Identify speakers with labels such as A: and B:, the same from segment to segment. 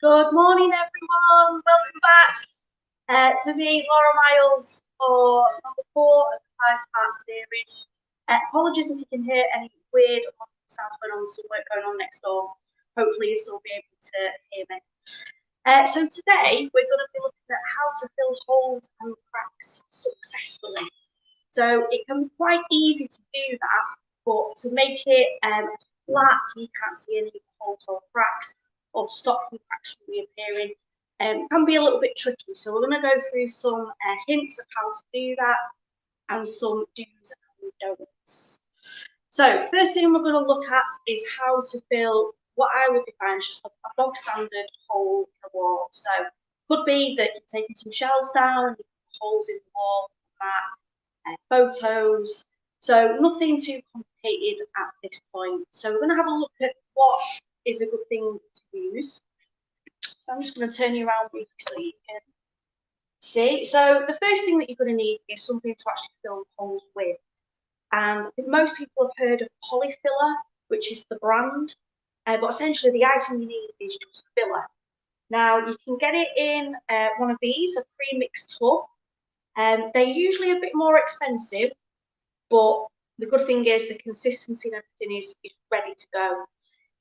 A: Good morning, everyone. Welcome back to me, Laura Myles, for number 4 of the 5-part series. Apologies if you can hear any weird sounds going on, some work going on next door. Hopefully, you'll still be able to hear me. So today, we're going to be looking at how to fill holes and cracks successfully. So it can be quite easy to do that, but to make it flat so you can't see any holes or cracks, or stop the cracks from reappearing, can be a little bit tricky. So we're going to go through some hints of how to do that and some do's and don'ts. So first thing we're going to look at is how to fill what I would define as just a bog standard hole in the wall. So could be that you're taking some shelves down, you put holes in the wall, photos. So nothing too complicated at this point. So we're going to have a look at what is a good thing to use. So I'm just going to turn you around briefly so you can see. So the first thing that you're going to need is something to actually fill holes with. And I think most people have heard of polyfiller, which is the brand. But essentially the item you need is just filler. Now you can get it in one of these, a pre-mixed tub. They're usually a bit more expensive, but the good thing is the consistency and everything is ready to go.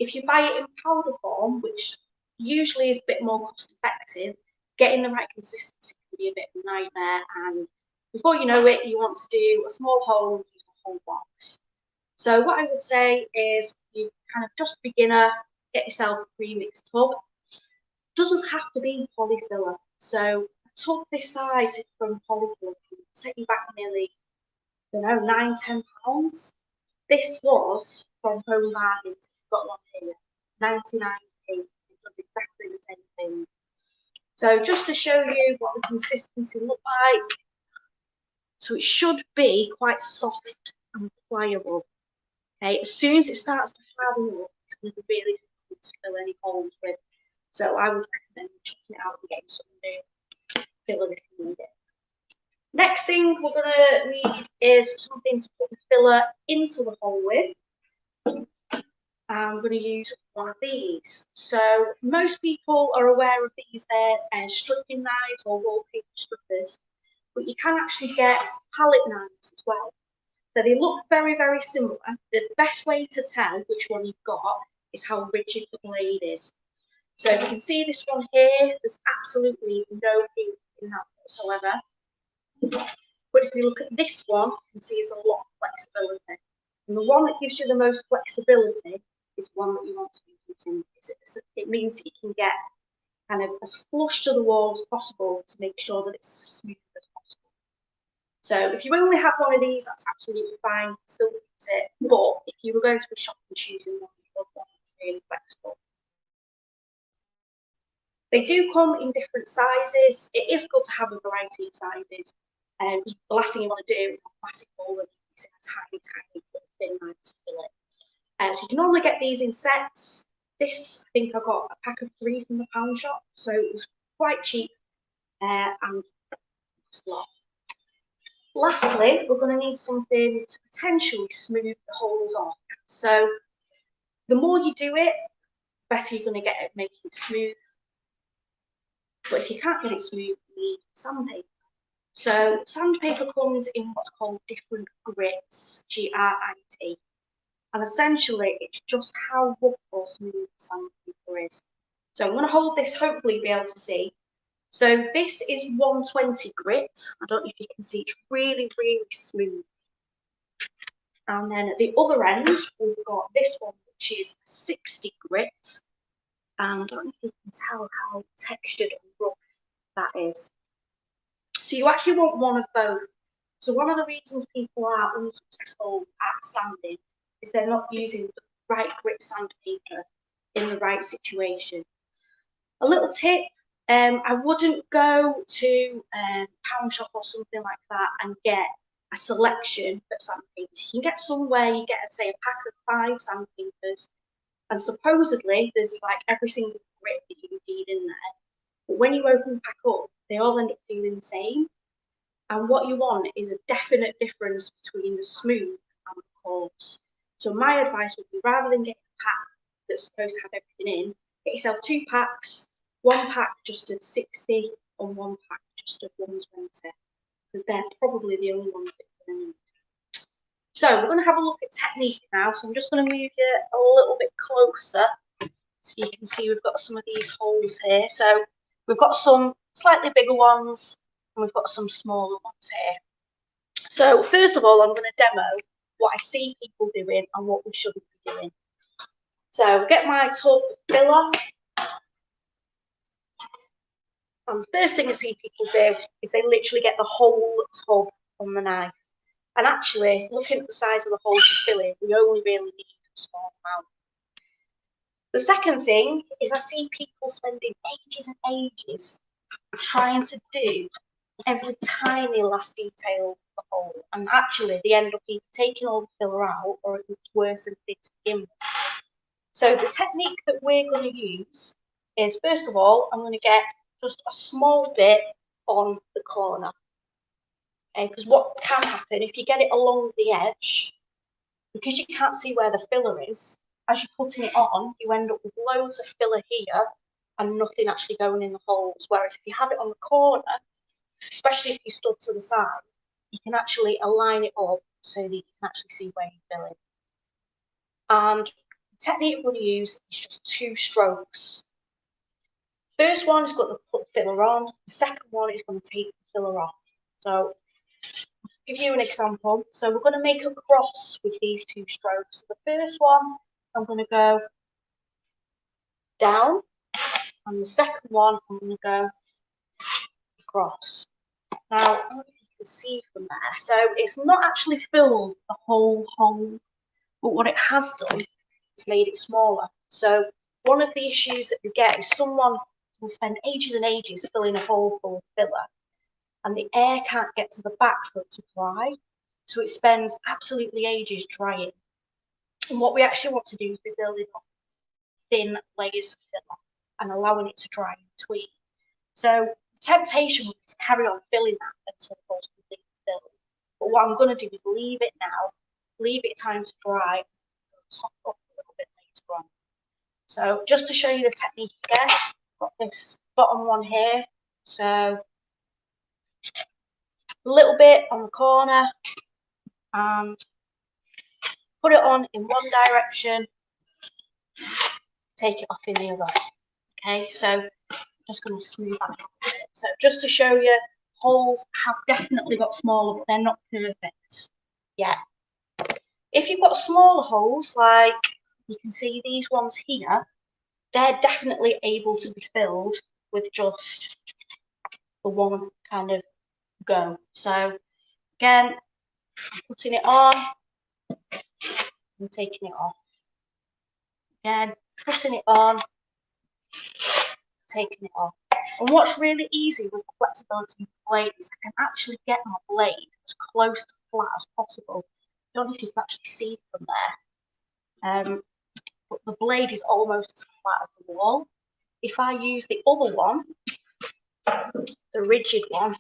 A: If you buy it in powder form, which usually is a bit more cost effective, getting the right consistency can be a bit of a nightmare. And before you know it, you want to do a small hole, use a whole box. So what I would say is you kind of just beginner, get yourself a pre-mixed tub. Doesn't have to be polyfiller. So a tub this size from polyfiller can set you back nearly, £9–10. This was from Home Bargains. I've got one here, 99p. It does exactly the same thing. So just to show you what the consistency looks like, so it should be quite soft and pliable. Okay, as soon as it starts to harden up, it's going to be really difficult to fill any holes with. So I would recommend checking it out and getting some new filler if you need it. Next thing we're going to need is something to put the filler into the hole with. I'm going to use one of these. So most people are aware of these. They're stripping knives or wallpaper strippers, but you can actually get pallet knives as well. So they look very, very similar. The best way to tell which one you've got is how rigid the blade is. So if you can see this one here, there's absolutely no pink in that whatsoever. But if you look at this one, you can see there's a lot of flexibility. And the one that gives you the most flexibility is one that you want to be using. It means that you can get kind of as flush to the wall as possible to make sure that it's as smooth as possible. So if you only have one of these, that's absolutely fine. Still use it. But if you were going to a shop and choosing one, you want one that's really flexible. They do come in different sizes. It is good to have a variety of sizes. The last thing you want to do is have a massive bowl and using a tiny, tiny thin knife to fill it. So you can normally get these in sets. This, I think I got a pack of 3 from the pound shop, so it was quite cheap and cost a lot. Lastly, we're going to need something to potentially smooth the holes off. So the more you do it, the better you're going to get at making it smooth. But if you can't get it smooth, you need sandpaper. So sandpaper comes in what's called different grits, Grit. And essentially, it's just how rough or smooth the sandpaper is. So I'm going to hold this, hopefully be able to see. So this is 120 grit. I don't know if you can see, it's really, really smooth. And then at the other end, we've got this one, which is 60 grit. And I don't know if you can tell how textured and rough that is. So you actually want one of both. So one of the reasons people are unsuccessful at sanding is they're not using the right grit sandpaper in the right situation. A little tip, I wouldn't go to a pound shop or something like that and get a selection of sandpapers. You can get somewhere, you get, say, a pack of 5 sandpapers, and supposedly there's like every single grit that you need in there. But when you open the pack up, they all end up feeling the same. And what you want is a definite difference between the smooth and the coarse. So my advice would be, rather than getting a pack that's supposed to have everything in, get yourself 2 packs, One pack just at 60 and one pack just at 120, because they're probably the only ones that you're going to need. So we're going to have a look at technique now. So I'm just going to move you a little bit closer so you can see we've got some of these holes here. So we've got some slightly bigger ones and we've got some smaller ones here. So first of all, I'm going to demo what I see people doing and what we shouldn't be doing. So get my tub filler. And the first thing I see people do is they literally get the whole tub on the knife. And actually, looking at the size of the holes you're filling, we only really need a small amount. The second thing is I see people spending ages and ages trying to do every tiny last detail of the hole. And actually, they end up either taking all the filler out or it's worse than it to begin with. So the technique that we're going to use is, first of all, I'm going to get just a small bit on the corner. Because what can happen, if you get it along the edge, because you can't see where the filler is, as you're putting it on, you end up with loads of filler here and nothing actually going in the holes. Whereas if you have it on the corner, especially if you stood to the side, you can actually align it up so that you can actually see where you're filling. And the technique we're going to use is just 2 strokes. First one is going to put filler on, the second one is going to take the filler off. So I'll give you an example. So we're going to make a cross with these 2 strokes. So the first one, I'm going to go down, and the second one, I'm going to go across. Now, I don't know if you can see from there. So it's not actually filled the whole hole, but what it has done is made it smaller. So one of the issues that you get is someone will spend ages and ages filling a hole full of filler, and the air can't get to the back for it to dry. So it spends absolutely ages drying. And what we actually want to do is be building up thin layers of filler and allowing it to dry in between. So the temptation would be to carry on filling that until the hole's completely filled. But what I'm going to do is leave it now, leave it time to dry, and top up a little bit later on. So just to show you the technique again, I've got this bottom one here. So a little bit on the corner and put it on in one direction, take it off in the other. Okay, so I'm just going to smooth that out a bit. So just to show you, holes have definitely got smaller, but they're not perfect yet. If you've got smaller holes, like you can see these ones here, they're definitely able to be filled with just the one kind of go. So again, I'm putting it on and taking it off. Again, putting it on, taking it off. And what's really easy with the flexibility of the blade is I can actually get my blade as close to flat as possible. I don't know if you can actually see from there. But the blade is almost as flat as the wall. If I use the other one, the rigid one,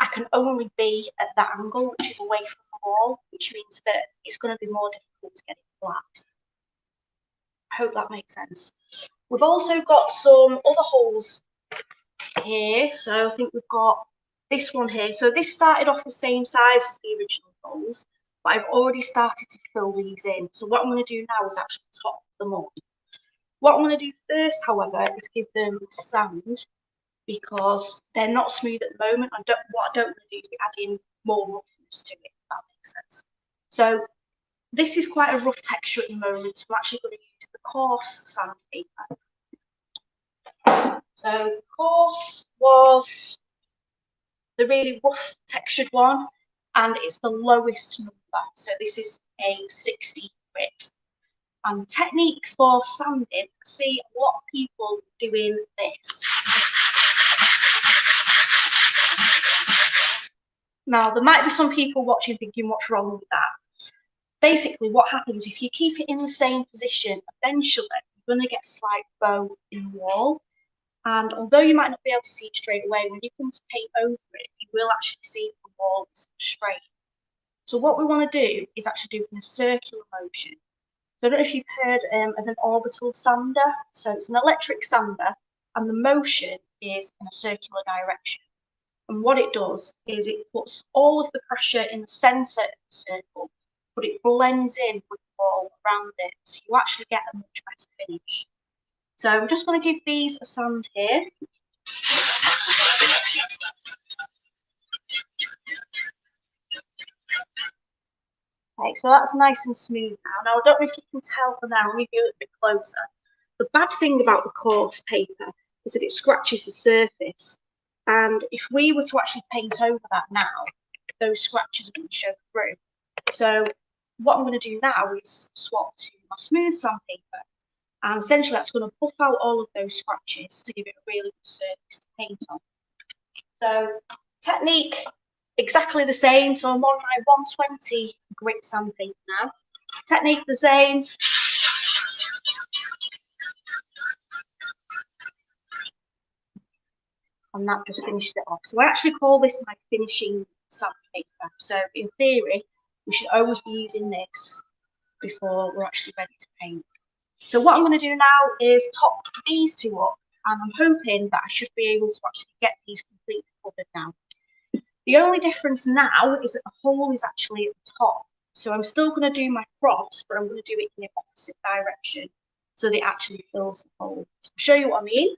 A: I can only be at that angle, which is away from the wall, which means that it's going to be more difficult to get it flat. I hope that makes sense. We've also got some other holes here. So I think we've got this one here. So this started off the same size as the original holes, but I've already started to fill these in. So what I'm going to do now is actually top them up. What I'm going to do first, however, is give them sand, because they're not smooth at the moment. What I don't want to do is be adding more roughness to it, if that makes sense. So this is quite a rough texture at the moment, so I'm actually going to use the coarse sandpaper. So coarse was the really rough textured one, and it's the lowest number. So this is a 60 grit. And technique for sanding, I see a lot of people doing this. Now, there might be some people watching thinking, what's wrong with that? Basically, what happens if you keep it in the same position, eventually you're going to get a slight bow in the wall. And although you might not be able to see it straight away, when you come to paint over it, you will actually see the wall is straight. So what we want to do is actually do in a circular motion. So I don't know if you've heard of an orbital sander. So it's an electric sander, and the motion is in a circular direction. And what it does is it puts all of the pressure in the centre of the circle, but it blends in with the wall around it, so you actually get a much better finish. So I'm just going to give these a sand here. Okay, so that's nice and smooth now. Now, I don't know if you can tell from there, let me do it a bit closer. The bad thing about the coarse paper is that it scratches the surface. And if we were to actually paint over that now, those scratches are going to show through. So what I'm going to do now is swap to my smooth sandpaper. And essentially that's going to buff out all of those scratches to give it a really good surface to paint on. So technique, exactly the same. So I'm on my 120 grit sandpaper now. Technique the same. And that just finished it off. So I actually call this my finishing sandpaper. So in theory, we should always be using this before we're actually ready to paint. So what I'm going to do now is top these two up, and I'm hoping that I should be able to actually get these completely covered now. The only difference now is that the hole is actually at the top. So I'm still going to do my cross, but I'm going to do it in the opposite direction so that it actually fills the hole. So I'll show you what I mean.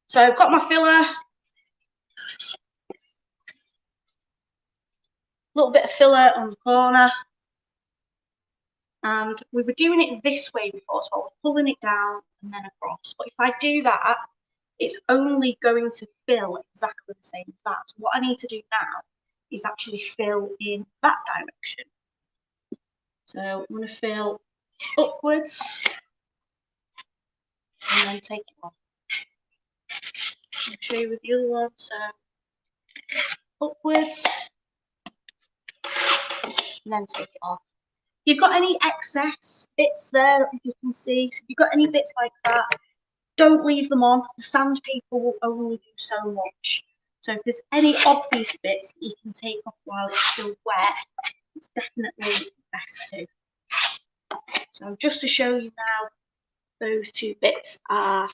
A: So I've got my filler, a little bit of filler on the corner, and we were doing it this way before, so I was pulling it down and then across. But if I do that, it's only going to fill exactly the same as that. So what I need to do now is actually fill in that direction. So I'm going to fill upwards and then take it off. I'll show you with the other one. So upwards and then take it off. If you've got any excess bits there, if you can see, so if you've got any bits like that, don't leave them on. The sandpaper will only do so much. So if there's any obvious bits that you can take off while it's still wet, it's definitely best to. So just to show you now, those two bits are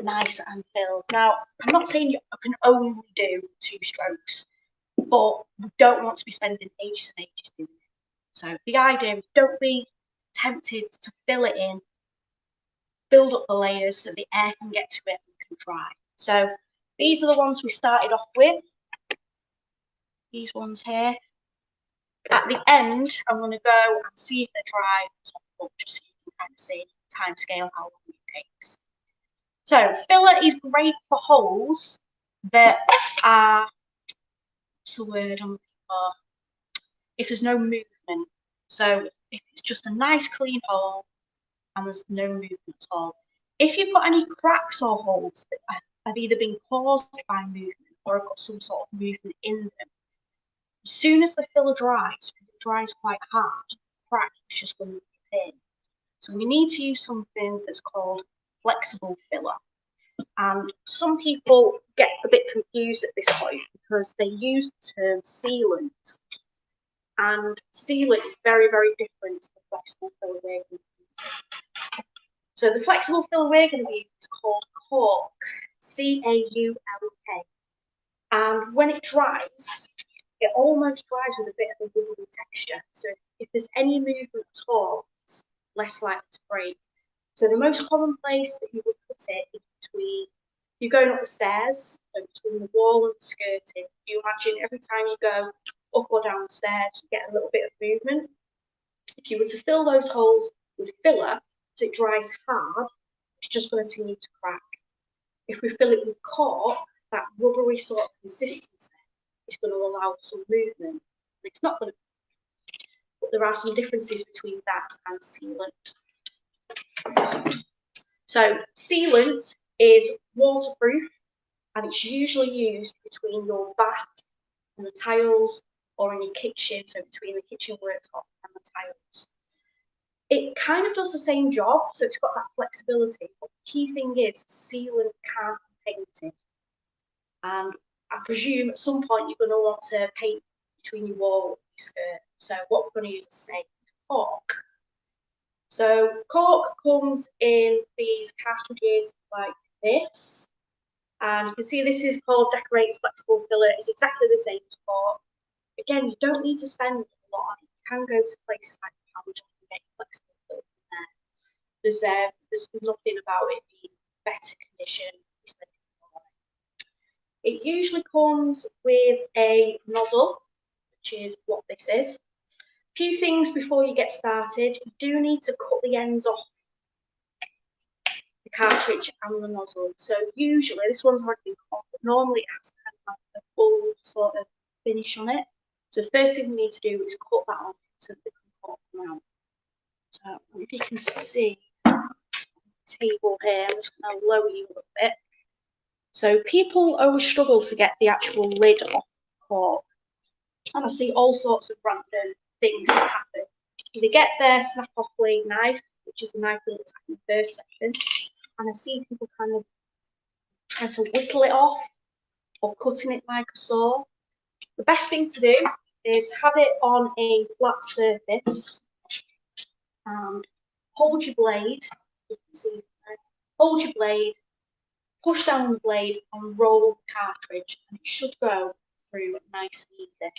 A: nice and filled. Now, I'm not saying you can only do 2 strokes, but you don't want to be spending ages and ages doing it. So the idea is don't be tempted to fill it in, build up the layers so the air can get to it and can dry. So these are the ones we started off with. These ones here. At the end, I'm going to go and see if they're dry, just so you can kind of see the time scale, how long it takes. So filler is great for holes that are, what's the word I'm looking for? If there's no movement. So if it's just a nice clean hole and there's no movement at all. If you've got any cracks or holes that have either been caused by movement or have got some sort of movement in them, as soon as the filler dries, because it dries quite hard, the crack is just going to appear. So we need to use something that's called flexible filler. And some people get a bit confused at this point because they use the term sealant. And sealant is very, very different to the flexible filler we're going to use. So the flexible filler we're going to use is called caulk, C-A-U-L-K. And when it dries, it almost dries with a bit of a wobbly texture. So if there's any movement at all, it's less likely to break. So the most common place that you would put it is between, you're going up the stairs, so between the wall and the skirting. You imagine every time you go up or down the stairs, you get a little bit of movement. If you were to fill those holes with filler, so it dries hard, it's just going to continue to crack. If we fill it with caulk, that rubbery sort of consistency is going to allow some movement. It's not going to, but there are some differences between that and sealant. So sealant is waterproof and it's usually used between your bath and the tiles or in your kitchen, so between the kitchen worktop and the tiles. It kind of does the same job, so it's got that flexibility, but the key thing is sealant can't be painted. And I presume at some point you're going to want to paint between your wall and your skirt. So what we're going to use is, say, caulk. So cork comes in these cartridges like this. And you can see this is called Decorator's Flexible Filler. It's exactly the same as cork. Again, you don't need to spend a lot on it. You can go to places like Pallet and get flexible filler in there. There's nothing about it being better condition. It usually comes with a nozzle, which is what this is. A few things before you get started. You do need to cut the ends off the cartridge and the nozzle. So usually, this one's already been cut, but normally it has kind of like a full sort of finish on it. So the first thing we need to do is cut that off so that we can cut them out. So if you can see the table here, I'm just going to lower you a little bit. So people always struggle to get the actual lid off the cork. And I see all sorts of random things that happen. So they get their snap-off blade knife, which is the knife that looks like in the first section, and I see people kind of trying to whittle it off or cutting it like a saw. The best thing to do is have it on a flat surface and hold your blade. You can see, hold your blade, push down the blade and roll the cartridge, and it should go through nice and easy.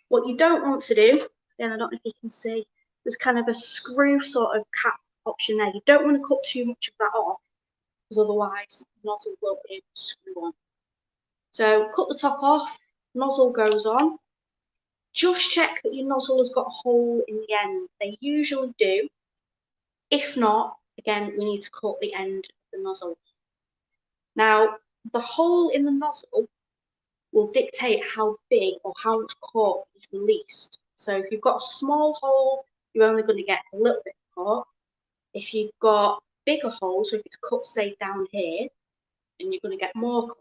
A: What you don't want to do, and I don't know if you can see, there's kind of a screw sort of cap option there. You don't want to cut too much of that off, because otherwise the nozzle won't be able to screw on. So cut the top off, nozzle goes on. Just check that your nozzle has got a hole in the end. They usually do. If not, again, we need to cut the end of the nozzle. Now, the hole in the nozzle will dictate how big or how much cork is released. So if you've got a small hole, you're only going to get a little bit of cork. If you've got bigger holes, so if it's cut, say, down here, then you're going to get more cork.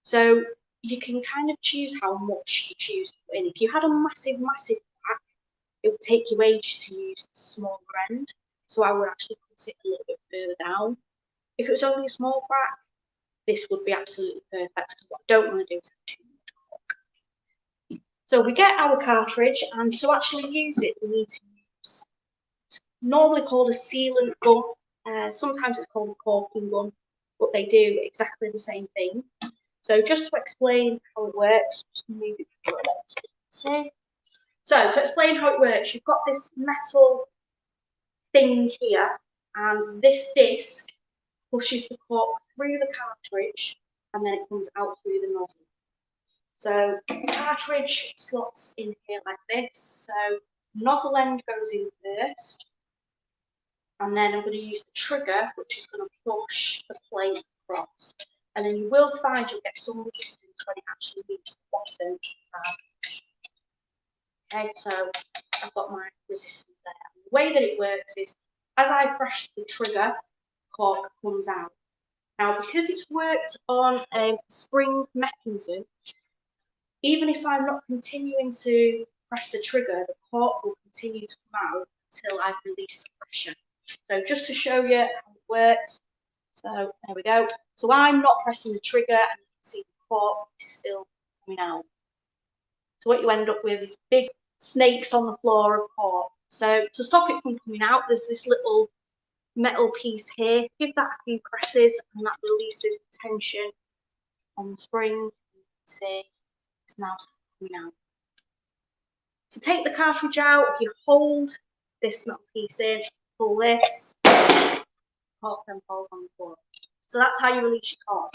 A: So you can kind of choose how much you choose to put in. If you had a massive pack, it would take you ages to use the smaller end. So I would actually put it a little bit further down. If it was only a small pack, this would be absolutely perfect, because what I don't want to do is have too much cork. So we get our cartridge, and to actually use it, we need to use, it's normally called a sealant gun. Sometimes it's called a corking gun, but they do exactly the same thing. So just to explain how it works, just move it a little bit. So to explain how it works, you've got this metal thing here, and this disc pushes the cork through the cartridge, and then it comes out through the nozzle. So the cartridge slots in here like this. So nozzle end goes in first, and then I'm going to use the trigger, which is going to push the plate across. And then you will find you'll get some resistance when it actually reaches the bottom. Okay, so I've got my resistance there. And the way that it works is, as I press the trigger, cork comes out. Now, because it's worked on a spring mechanism, even if I'm not continuing to press the trigger, the cork will continue to come out until I've released the pressure. So just to show you how it works, so there we go. So I'm not pressing the trigger, and you can see the cork is still coming out. So what you end up with is big snakes on the floor of cork. So to stop it from coming out, there's this little metal piece here. Give that a few presses, and that releases the tension on the spring. You can see it's now coming out. To take the cartridge out, you hold this metal piece in, pull this, cork then falls on the floor. So that's how you release your cork.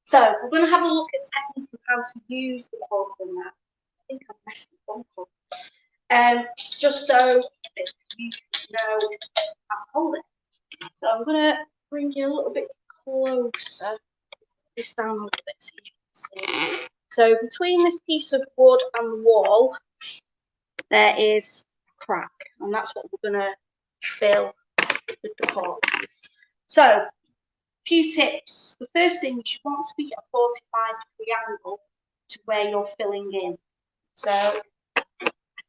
A: So we're going to have a look at techniques of how to use the cork on that. I think I've messed the phone up. Just so you know how to hold it. So I'm going to bring you a little bit closer, this down a little bit so you can see. So between this piece of wood and the wall, there is a crack, and that's what we're going to fill with the cork. So, a few tips. The first thing is you want to be at a 45-degree angle to where you're filling in. So, I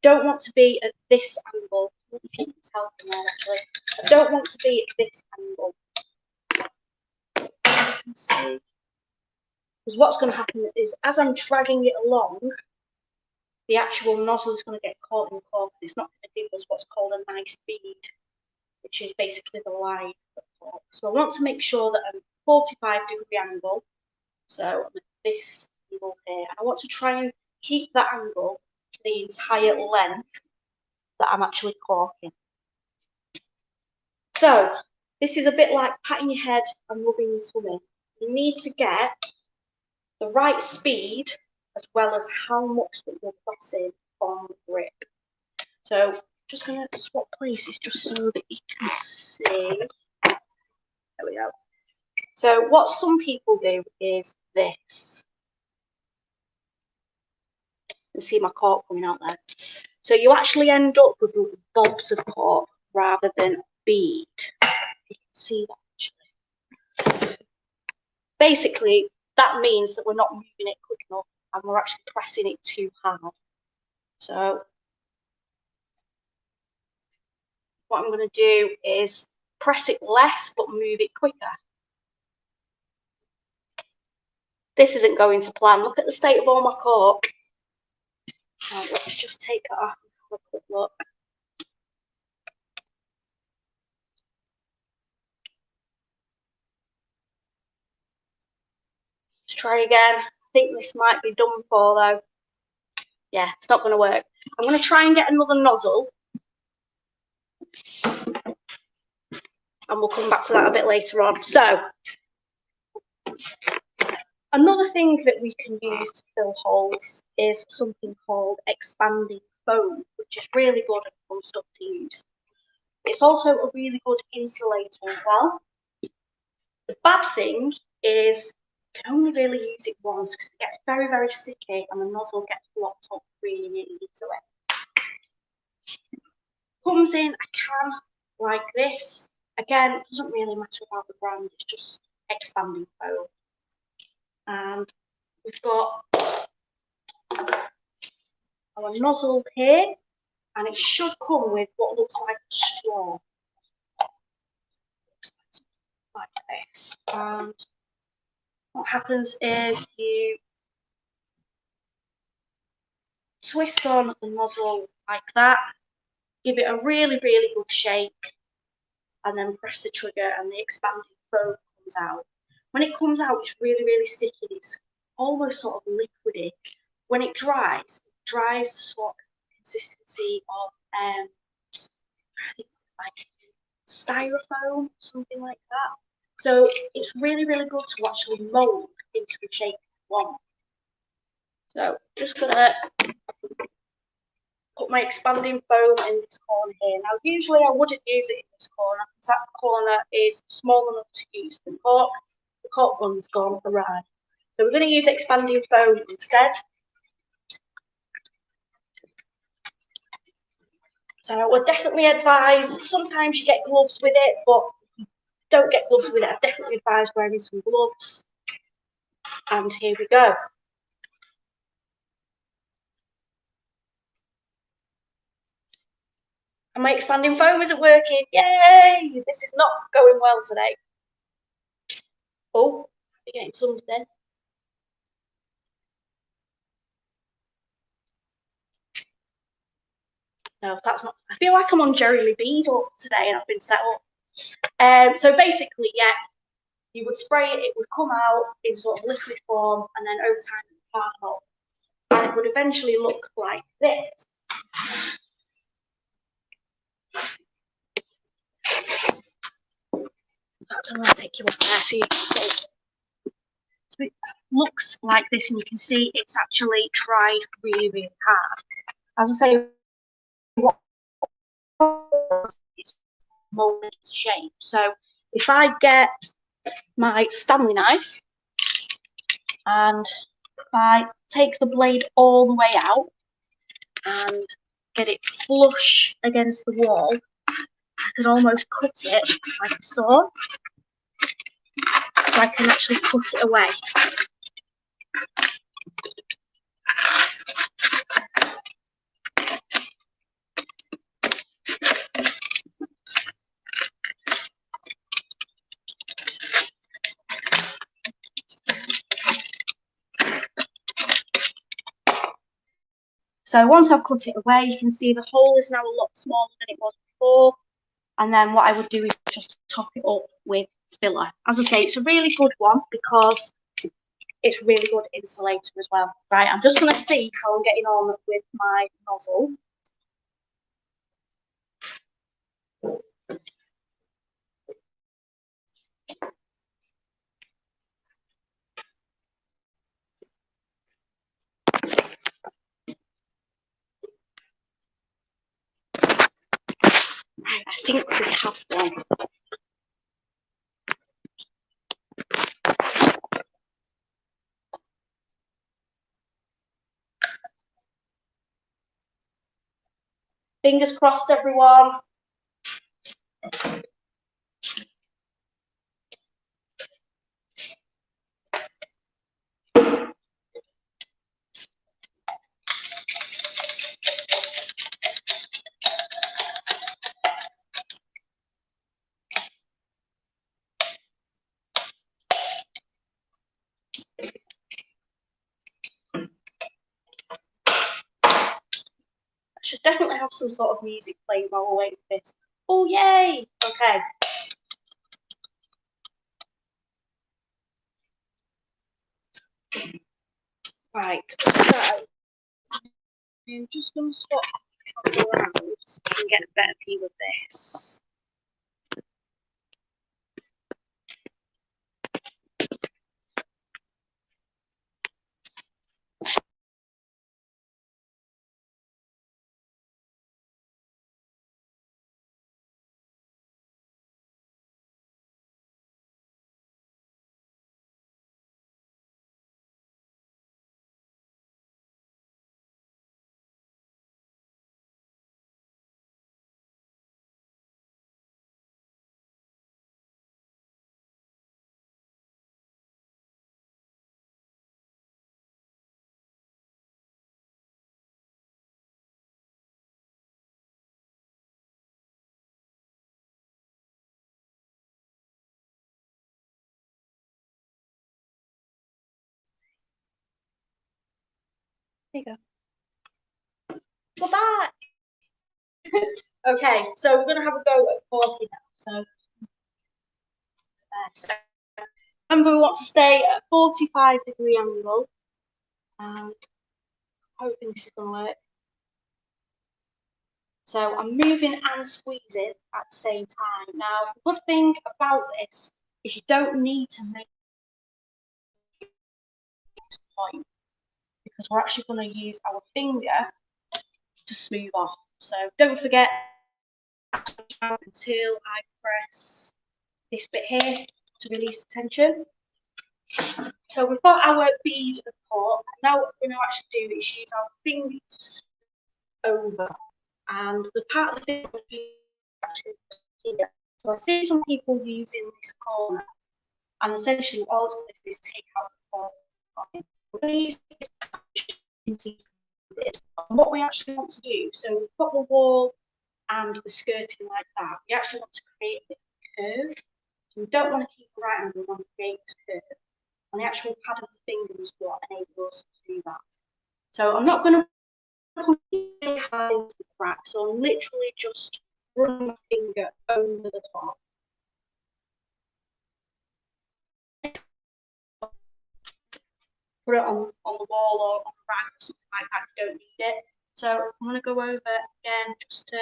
A: don't want to be at this angle. I don't know if you can tell from there actually. I don't want to be at this angle. You can see. Because what's going to happen is, as I'm dragging it along, the actual nozzle is going to get caught in the cork. It's not going to give us what's called a nice bead, which is basically the line of the cork. So I want to make sure that I'm 45-degree angle. So I'm at this angle here, and I want to try and keep that angle to the entire length that I'm actually corking. So this is a bit like patting your head and rubbing your tummy. You need to get the right speed as well as how much that you're pressing on the grip. So I'm just going to swap places just so that you can see. There we go. So what some people do is this. You can see my cork coming out there. So you actually end up with little bobs of cork rather than bead. You can see that actually. Basically, that means that we're not moving it quick enough and we're actually pressing it too hard. So what I'm going to do is press it less but move it quicker. This isn't going to plan. Look at the state of all my cork. Right, let's just take it off and have a quick look. Let's try again. I think this might be done for though. Yeah, it's not going to work. I'm going to try and get another nozzle. And we'll come back to that a bit later on. So, another thing that we can use to fill holes is something called expanding foam, which is really good and fun stuff to use. It's also a really good insulator as well. The bad thing is you can only really use it once because it gets very, very sticky and the nozzle gets blocked up really, really easily. Comes in a can like this. Again, it doesn't really matter about the brand, it's just expanding foam. And we've got our nozzle here, and it should come with what looks like a straw. Like this. And what happens is you twist on the nozzle like that, give it a really, really good shake, and then press the trigger and the expanding foam comes out. When it comes out, it's really, really sticky. It's almost sort of liquidy. When it dries sort of consistency of I think it's like styrofoam, something like that. So it's really, really good to actually mould into the shape you want. So just gonna put my expanding foam in this corner here. Now usually I wouldn't use it in this corner because that corner is small enough to use the cork one's gone awry. So we're going to use expanding foam instead. So I would definitely advise, sometimes you get gloves with it, but if you don't get gloves with it, I definitely advise wearing some gloves. And here we go. And my expanding foam isn't working. Yay! This is not going well today. Oh, we're getting something. No, that's not. I feel like I'm on Jeremy Beadle today and I've been set up. So basically, yeah, you would spray it, it would come out in sort of liquid form, and then over time it would harden up. And it would eventually look like this. Perhaps I'm going to take you up there so you can see. So it looks like this, and you can see it's actually tried really, really hard. As I say, what it's molded into shape. So if I get my Stanley knife and if I take the blade all the way out and get it flush against the wall, I can almost cut it like a saw, so I can actually put it away. So once I've cut it away, you can see the hole is now a lot smaller than it was before. And then what I would do is just top it up with filler. As I say, it's a really good one because it's really good insulator as well. Right, I'm just going to see how I'm getting on with my nozzle. Right, I think we have one. Fingers crossed, everyone. I should definitely have some sort of music playing while we're waiting for this. Oh, yay! Okay. Right, so I'm just going to swap around so I can get a better view of this. There you go. We're back! Okay, so we're going to have a go at 40 now. So remember, we want to stay at 45-degree angle. And hoping this is going to work. So I'm moving and squeezing at the same time. Now, the good thing about this is you don't need to make this point because we're actually going to use our finger to smooth off. So don't forget until I press this bit here to release the tension. So we've got our bead of cut. Now what we're going to actually do is use our finger to smooth over. And the part of the finger actually here. So I see some people using this corner, and essentially all it's going to do is take out the corner. We're going to use this. And what we actually want to do, so we've got the wall and the skirting like that. We actually want to create a curve. So we don't want to keep right angle, we want to create this curve. And the actual pad of the finger is what enables us to do that. So I'm not going to push really hard into the crack, so I'm literally just running my finger over the top. Put it on the wall or on the rag or something like that, you don't need it. So I'm going to go over again just to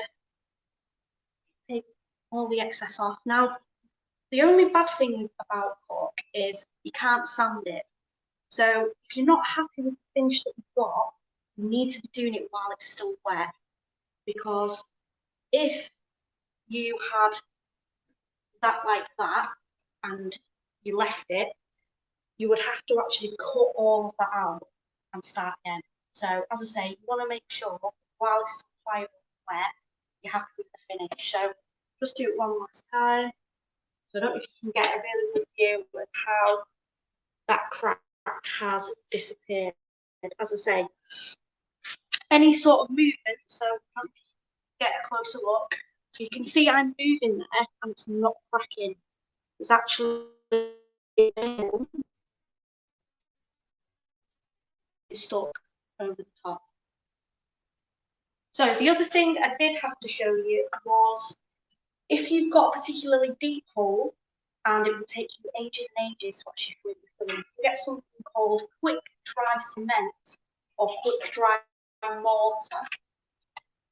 A: take all the excess off. Now, the only bad thing about cork is you can't sand it. So if you're not happy with the finish that you've got, you need to be doing it while it's still wet. Because if you had that like that and you left it, you would have to actually cut all of that out and start again. So as I say, you want to make sure while it's still quite wet, you're happy with the finish. So just do it one last time. So I don't know if you can get a really good view of how that crack has disappeared. As I say, any sort of movement, so get a closer look. So you can see I'm moving there and it's not cracking. It's actually stuck over the top. So the other thing I did have to show you was if you've got a particularly deep hole and it will take you ages and ages to actually fill the filling, you get something called quick dry cement or quick dry mortar.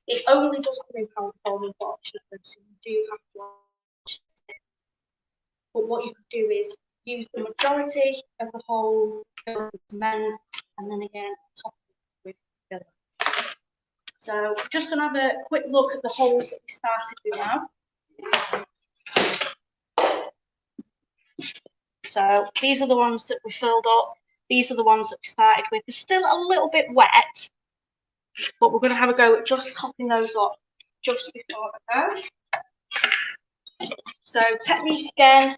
A: It only does come in powder form, unfortunately, so you do have to watch it. But what you could do is use the majority of the whole fill with cement and then again top it with filler. So just going to have a quick look at the holes that we started with now. So these are the ones that we filled up. These are the ones that we started with. They're still a little bit wet, but we're going to have a go at just topping those up just before I go. So technique again,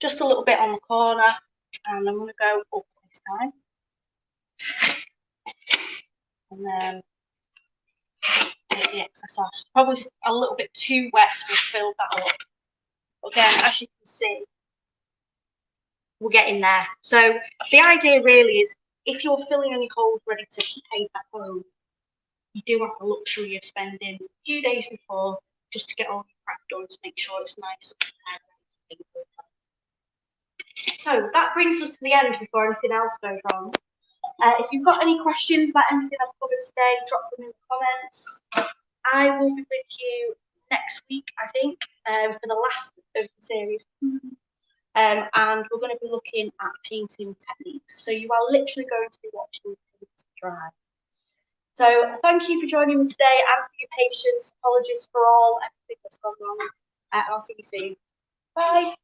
A: just a little bit on the corner, and I'm going to go up this time. And then take the excess off. Probably a little bit too wet to have filled that up. Again, as you can see, we're getting there. So the idea really is if you're filling any holes ready to take back home, you do have the luxury of spending a few days before just to get all your prep done to make sure it's nice and prepared. So that brings us to the end before anything else goes wrong. If you've got any questions about anything I've covered today, drop them in the comments. I will be with you next week, I think, for the last of the series. And we're going to be looking at painting techniques. So you are literally going to be watching paint dry. So thank you for joining me today and for your patience. Apologies for everything that's gone wrong. I'll see you soon. Bye.